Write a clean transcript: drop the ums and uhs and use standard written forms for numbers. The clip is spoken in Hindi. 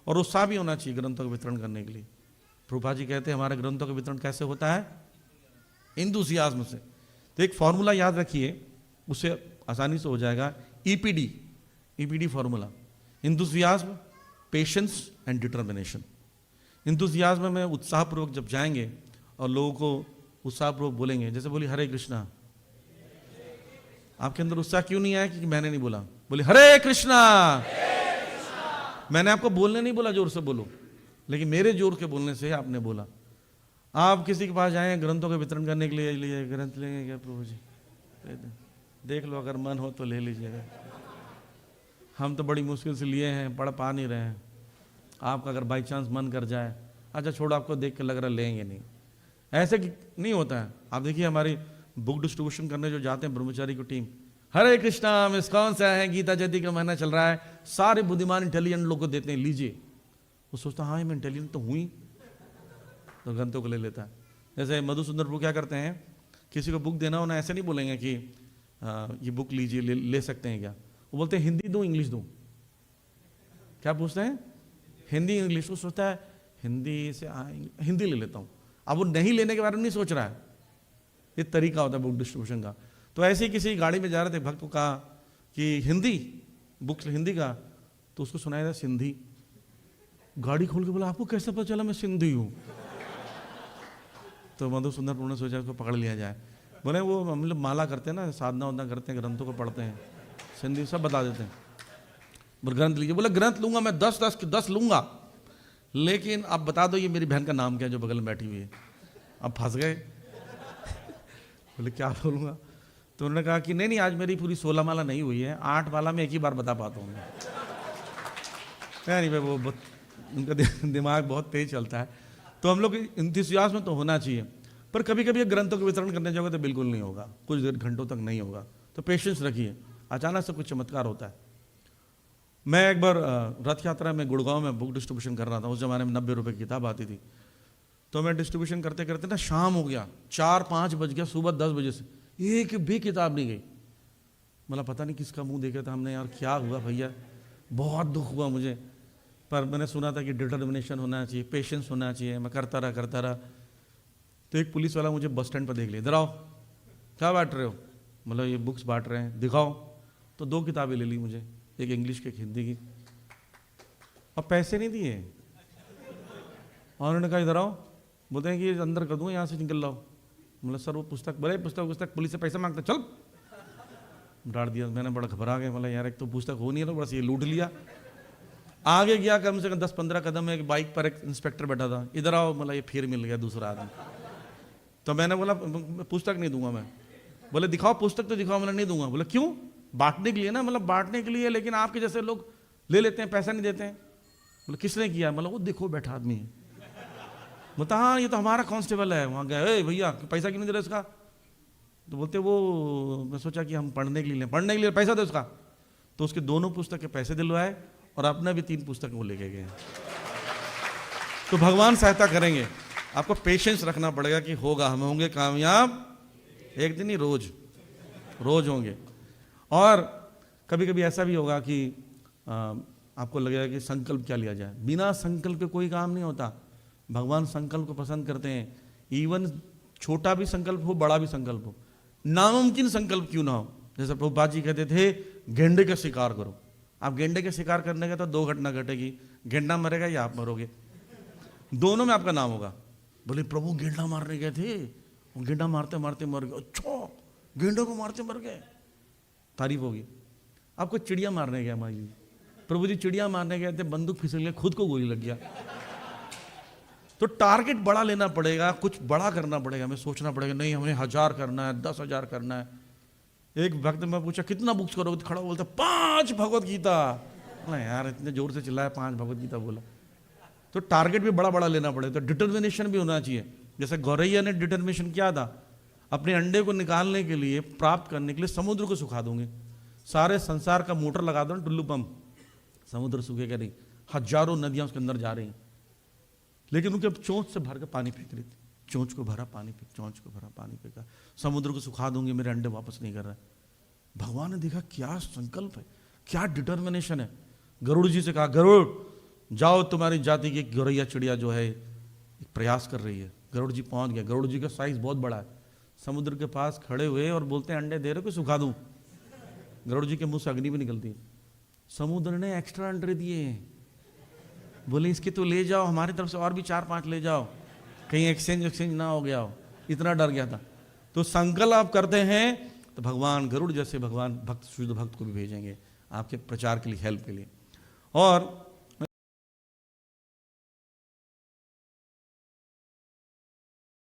और उत्साह भी होना चाहिए ग्रंथों का वितरण करने के लिए। प्रभुपाद जी कहते हैं हमारे ग्रंथों का वितरण कैसे होता है? इंथुसियाज्म से। तो एक फॉर्मूला याद रखिए, उससे आसानी से हो जाएगा। EPD formula, enthusiasm, patience and determination. Enthusiasm में उत्साहपूर्वक जब जाएंगे और लोगों को उत्साहपूर्वक बोलेंगे, जैसे बोली हरे कृष्णा, आपके अंदर उत्साह क्यों नहीं आया? क्योंकि मैंने नहीं बोला। बोले हरे कृष्णा, मैंने आपको बोलने नहीं बोला जोर से बोलो, लेकिन मेरे जोर के बोलने से आपने बोला। आप किसी के पास जाएं ग्रंथों का वितरण करने के लिए ग्रंथ लेंगे क्या प्रभु जी? देख लो, अगर मन हो तो ले लीजिएगा। हम तो बड़ी मुश्किल से लिए हैं, पढ़ पा नहीं रहे हैं। आपका अगर बाई चांस मन कर जाए, अच्छा छोड़ो, आपको देख के लग रहा लेंगे नहीं, ऐसे नहीं होता है। आप देखिए हमारी बुक डिस्ट्रीब्यूशन करने जो जाते हैं ब्रह्मचारी की टीम, हरे कृष्णा हम इस्कॉन से आए हैं, गीता जयंती का महीना चल रहा है, सारे बुद्धिमान इंटेलिजेंट लोग को देते हैं, लीजिए। वो सोचता हाँ मैं इंटेलिजेंट तो हुई, तो ग्रंथों को ले लेता है। जैसे मधुसूदन प्रभु क्या करते हैं, किसी को बुक देना होना, ऐसे नहीं बोलेंगे कि ये बुक लीजिए, ले सकते हैं क्या? वो बोलते हैं हिंदी दूं इंग्लिश दूं? क्या पूछते हैं? हिंदी इंग्लिश। वो सोचता है हिंदी से हिंदी ले लेता हूँ। अब वो नहीं लेने के बारे में नहीं सोच रहा है। ये तरीका होता है बुक डिस्ट्रीब्यूशन का। तो ऐसे ही किसी गाड़ी में जा रहे थे, भक्त को कहा कि हिंदी बुक हिंदी का, तो उसको सुनाया था सिंधी। गाड़ी खोल के बोला आपको कैसे पता चला मैं सिंधी हूँ? तो मधुसूदन प्रभु ने सोचा उसको पकड़ लिया जाए। बोले वो हम लोग माला करते हैं ना, साधना वाधना करते हैं, ग्रंथों को पढ़ते हैं, सिंधी सब बता देते हैं। बोले ग्रंथ लीजिए। बोले ग्रंथ लूंगा मैं 10 लूंगा, लेकिन आप बता दो ये मेरी बहन का नाम क्या है जो बगल में बैठी हुई है। अब फंस गए। बोले क्या बोलूँगा? तो उन्होंने कहा कि नहीं आज मेरी पूरी 16 माला नहीं हुई है, 8 माला में एक ही बार बता पाता हूँ। नहीं भाई, वो उनका दिमाग बहुत तेज चलता है। तो हम लोग इंतज़ाम में तो होना चाहिए, पर कभी कभी ग्रंथों के वितरण करने जाओगे तो बिल्कुल नहीं होगा, कुछ देर घंटों तक नहीं होगा। तो पेशेंस रखिए, अचानक से कुछ चमत्कार होता है। मैं एक बार रथ यात्रा में गुड़गांव में बुक डिस्ट्रीब्यूशन कर रहा था। उस जमाने में 90 रुपये की किताब आती थी। तो मैं डिस्ट्रीब्यूशन करते करते ना शाम हो गया, 4-5 बज गया, सुबह 10 बजे से एक भी किताब नहीं गई। मतलब पता नहीं किसका मुंह देखा था हमने, यार क्या हुआ भैया, बहुत दुख हुआ मुझे। पर मैंने सुना था कि डिटर्मिनेशन होना चाहिए, पेशेंस होना चाहिए। मैं करता रहा। तो एक पुलिस वाला मुझे बस स्टैंड पर देख लिया, इधर आओ, क्या बांट रहे हो? मतलब ये बुक्स बांट रहे हैं, दिखाओ। तो 2 किताबें ले ली मुझे, एक इंग्लिश की एक हिंदी की, और पैसे नहीं दिए। और उन्होंने कहा इधर आओ, बोलते हैं कि अंदर कर दूँ, यहाँ से निकल लाओ। मतलब सर वो पुस्तक, बड़े पुस्तक पुलिस से पैसा मांगता, चल। डांट दिया। मैंने बड़ा घबरा गया, मतलब यार एक तो पुस्तक हो नहीं रहा, बस ये लूट लिया। आगे गया, कम से कम 10-15 कदम में एक बाइक पर एक इंस्पेक्टर बैठा था, इधर आओ। मतलब ये फिर मिल गया दूसरा आदमी। तो मैंने बोला पुस्तक नहीं दूंगा मैं। बोले दिखाओ पुस्तक तो दिखाओ। मैंने नहीं दूंगा। बोले क्यों? बांटने के लिए ना, मतलब बांटने के लिए, लेकिन आपके जैसे लोग ले लेते हैं, पैसा नहीं देते हैं। बोले किसने किया? मतलब वो देखो बैठा आदमी है। बोलता हाँ ये तो हमारा कांस्टेबल है। वहाँ गया, भैया पैसा क्यों नहीं दे रहे इसका? तो बोलते वो मैं सोचा कि हम पढ़ने के लिए पैसा दो उसका। तो उसके दोनों पुस्तक के पैसे दिलवाए और अपना भी 3 पुस्तक वो लेके गए। तो भगवान सहायता करेंगे। आपको पेशेंस रखना पड़ेगा कि होगा, हम होंगे कामयाब एक दिन ही, रोज होंगे। और कभी कभी ऐसा भी होगा कि आपको लगेगा कि संकल्प क्या लिया जाए। बिना संकल्प के कोई काम नहीं होता। भगवान संकल्प को पसंद करते हैं। इवन छोटा भी संकल्प हो, बड़ा भी संकल्प हो, नामुमकिन संकल्प क्यों ना हो। जैसे प्रभुपाद जी कहते थे गेंडे का शिकार करो। आप गेंडे के शिकार करने का तो 2 घटना घटेगी, गेंडा मरेगा या आप मरोगे, दोनों में आपका नाम होगा। बोले प्रभु गेंडा मारने गए थे, गेंडा मारते मारते मर गए। अच्छा, गेंडे को मारते मर गए, तारीफ होगी। आपको चिड़िया मारने गया माँ जी, प्रभु जी चिड़िया मारने गए थे, बंदूक फिसल गया, खुद को गोली लग गया। तो टारगेट बड़ा लेना पड़ेगा, कुछ बड़ा करना पड़ेगा, हमें सोचना पड़ेगा, नहीं हमें 1000 करना है, 10,000 करना है। एक वक्त में पूछा कितना बुक्स करोगे? खड़ा बोलता 5 भगवत गीता। ना यार इतने जोर से चिल्लाया, 5 भगवत गीता बोला। तो टारगेट भी बड़ा बड़ा लेना पड़ेगा। तो डिटर्मिनेशन भी होना चाहिए। जैसे गौरैया ने डिटर्मिनेशन किया था, अपने अंडे को निकालने के लिए, प्राप्त करने के लिए समुद्र को सुखा दूंगे, सारे संसार का मोटर लगा दो टुल्लू पंप, समुद्र सूखेगा नहीं। हजारों नदियां उसके अंदर जा रही हैं, लेकिन उनके चोंच से भर के पानी फेंक रही थी। चोंच को भरा पानी फेंक, चोंच को भरा पानी फेंका, समुद्र को सुखा दूंगी, मेरे अंडे वापस नहीं कर रहा है। भगवान ने देखा क्या संकल्प है, क्या डिटर्मिनेशन है। गरुड़ जी से कहा, गरुड़ जाओ तुम्हारी जाति की गौरैया चिड़िया जो है एक प्रयास कर रही है। गरुड़ जी पहुंच गया। गरुड़ जी का साइज बहुत बड़ा है, समुद्र के पास खड़े हुए और बोलते हैं अंडे दे रहे हो कि सुखा दूं। गरुड़ जी के मुंह से अग्नि भी निकलती है। समुद्र ने एक्स्ट्रा अंडे दिए, बोले इसके तो ले जाओ, हमारी तरफ से और भी 4-5 ले जाओ, कहीं एक्सचेंज ना हो गया हो। इतना डर गया था। तो संकल्प आप करते हैं तो भगवान गरुड़ जैसे भगवान भक्त शुद्ध भक्त को भी भेजेंगे आपके प्रचार के लिए, हेल्प के लिए। और